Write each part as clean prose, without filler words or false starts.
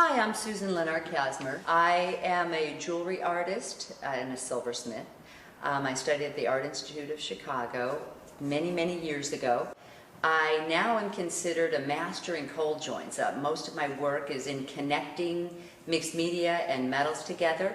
Hi, I'm Susan Leonard-Kasmer. I am a jewelry artist and a silversmith. I studied at the Art Institute of Chicago many years ago. I now am considered a master in cold joints. Most of my work is in connecting mixed media and metals together.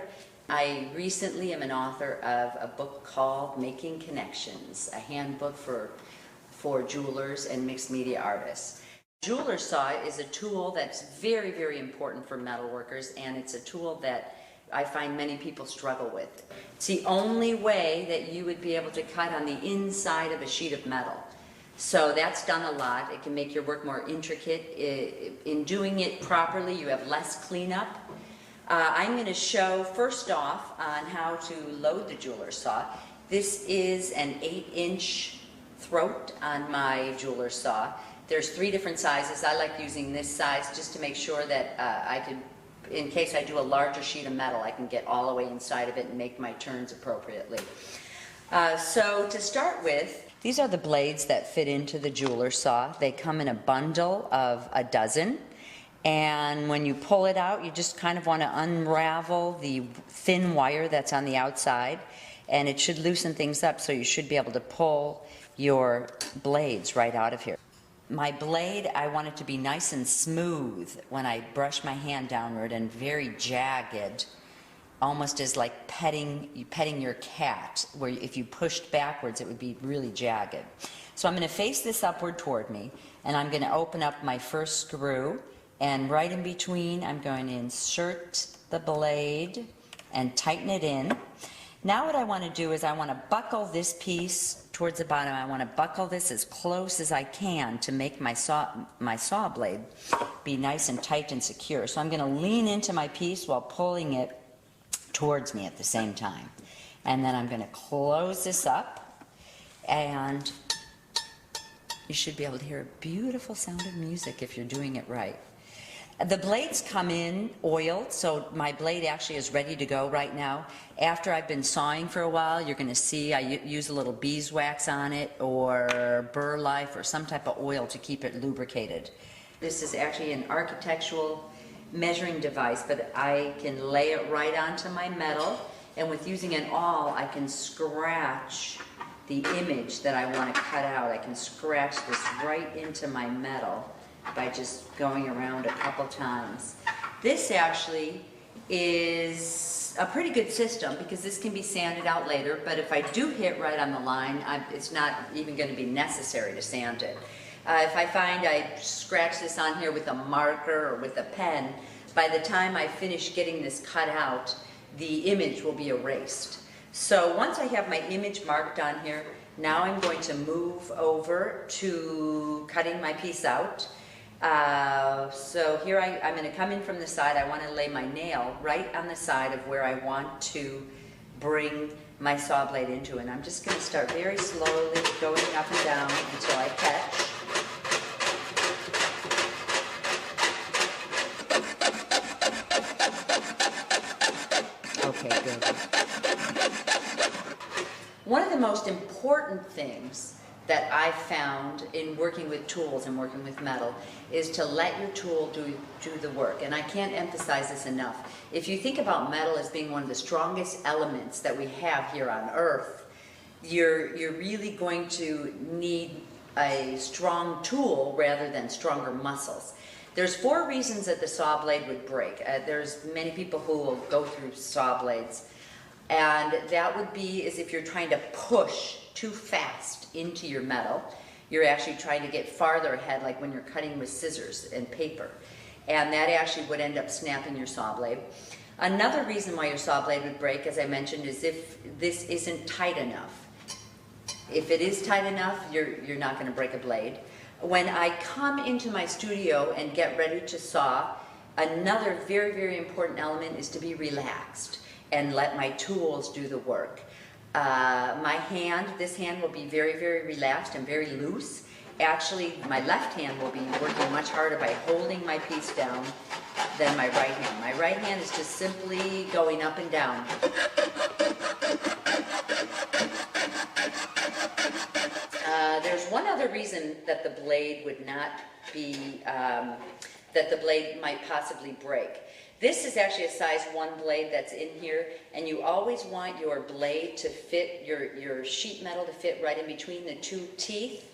I recently am an author of a book called Making Connections, a handbook for jewelers and mixed media artists. Jeweler's saw is a tool that's very important for metal workers, and it's a tool that I find many people struggle with. It's the only way that you would be able to cut on the inside of a sheet of metal. So that's done a lot. It can make your work more intricate. In doing it properly, you have less cleanup. I'm going to show first off on how to load the jeweler's saw. This is an 8-inch throat on my jeweler's saw. There's 3 different sizes. I like using this size just to make sure that I can, in case I do a larger sheet of metal, I can get all the way inside of it and make my turns appropriately. So to start with, these are the blades that fit into the jeweler's saw. They come in a bundle of a dozen. And when you pull it out, you just kind of want to unravel the thin wire that's on the outside, and it should loosen things up, so you should be able to pull your blades right out of here. My blade, I want it to be nice and smooth when I brush my hand downward, and very jagged, almost as like petting your cat, where if you pushed backwards it would be really jagged. So I'm going to face this upward toward me, and I'm going to open up my first screw, and right in between I'm going to insert the blade and tighten it in. Now what I want to do is I want to buckle this piece towards the bottom. I want to buckle this as close as I can to make my saw blade be nice and tight and secure. So I'm going to lean into my piece while pulling it towards me at the same time. And then I'm going to close this up, and you should be able to hear a beautiful sound of music if you're doing it right. The blades come in oiled, so my blade actually is ready to go right now. After I've been sawing for a while, you're going to see I use a little beeswax on it, or Burr Life, or some type of oil to keep it lubricated. This is actually an architectural measuring device, but I can lay it right onto my metal, and with using an awl, I can scratch the image that I want to cut out. I can scratch this right into my metal by just going around a couple times. This actually is a pretty good system because this can be sanded out later, but if I do hit right on the line, it's not even going to be necessary to sand it. If I find I scratch this on here with a marker or with a pen, by the time I finish getting this cut out, the image will be erased. So once I have my image marked on here, now I'm going to move over to cutting my piece out. So here I'm going to come in from the side. I want to lay my nail right on the side of where I want to bring my saw blade into, and I'm just going to start very slowly going up and down until I catch. Okay, good. One of the most important things that I've found in working with tools and working with metal is to let your tool do the work. And I can't emphasize this enough. If you think about metal as being one of the strongest elements that we have here on Earth, you're really going to need a strong tool rather than stronger muscles. There's 4 reasons that the saw blade would break. There's many people who will go through saw blades, and that would be is if you're trying to push too fast into your metal. You're actually trying to get farther ahead, like when you're cutting with scissors and paper, and that actually would end up snapping your saw blade. Another reason why your saw blade would break, as I mentioned, is if this isn't tight enough. If it is tight enough, you're not going to break a blade. When I come into my studio and get ready to saw, another very important element is to be relaxed and let my tools do the work. This hand will be very relaxed and very loose. Actually, my left hand will be working much harder by holding my piece down than my right hand. My right hand is just simply going up and down. There's one other reason that the blade would not be that the blade might possibly break. This is actually a size 1 blade that's in here, and you always want your blade to fit, your sheet metal to fit right in between the 2 teeth.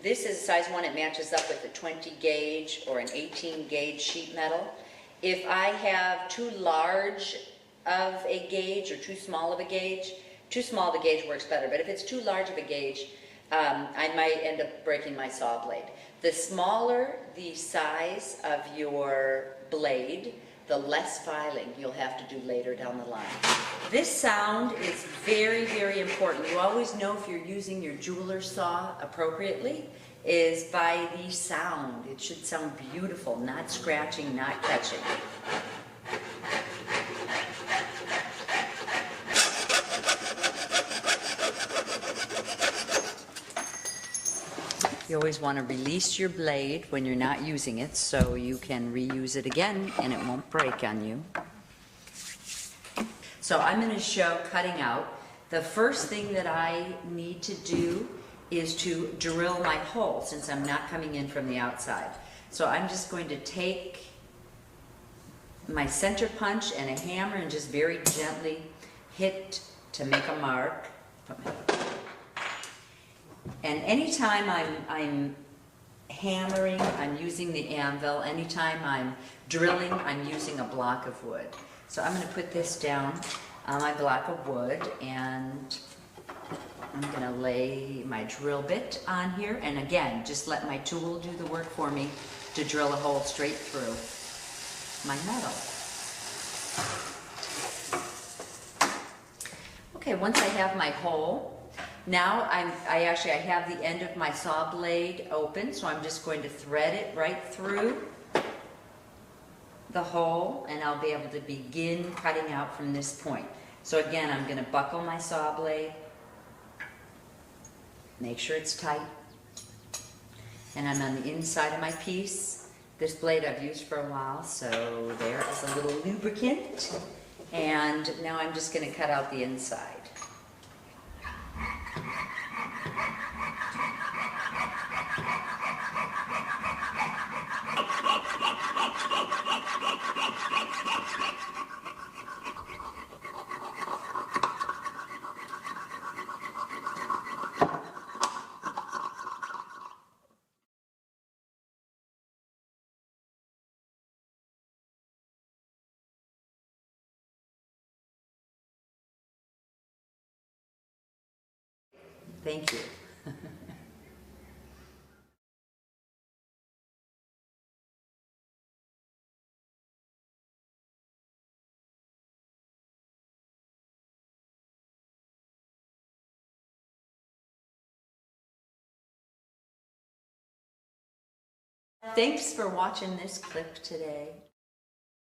This is a size 1, it matches up with a 20 gauge or an 18 gauge sheet metal. If I have too large of a gauge or too small of a gauge, too small of a gauge works better, but if it's too large of a gauge, I might end up breaking my saw blade. The smaller the size of your blade, the less filing you'll have to do later down the line. This sound is very, very important. You always know if you're using your jeweler saw appropriately is by the sound. It should sound beautiful, not scratching, not catching. You always want to release your blade when you're not using it so you can reuse it again and it won't break on you. So I'm going to show cutting out. The first thing that I need to do is to drill my hole since I'm not coming in from the outside. So I'm just going to take my center punch and a hammer and just very gently hit to make a mark. And anytime I'm hammering, I'm using the anvil. Anytime I'm drilling, I'm using a block of wood. So I'm going to put this down on my block of wood, and I'm going to lay my drill bit on here. And again, just let my tool do the work for me to drill a hole straight through my metal. Okay, once I have my hole, now I have the end of my saw blade open, so I'm just going to thread it right through the hole, and I'll be able to begin cutting out from this point. So again, I'm going to buckle my saw blade, make sure it's tight, and I'm on the inside of my piece. This blade I've used for a while, so there is a little lubricant, and now I'm just going to cut out the inside. Thank you. Thanks for watching this clip today.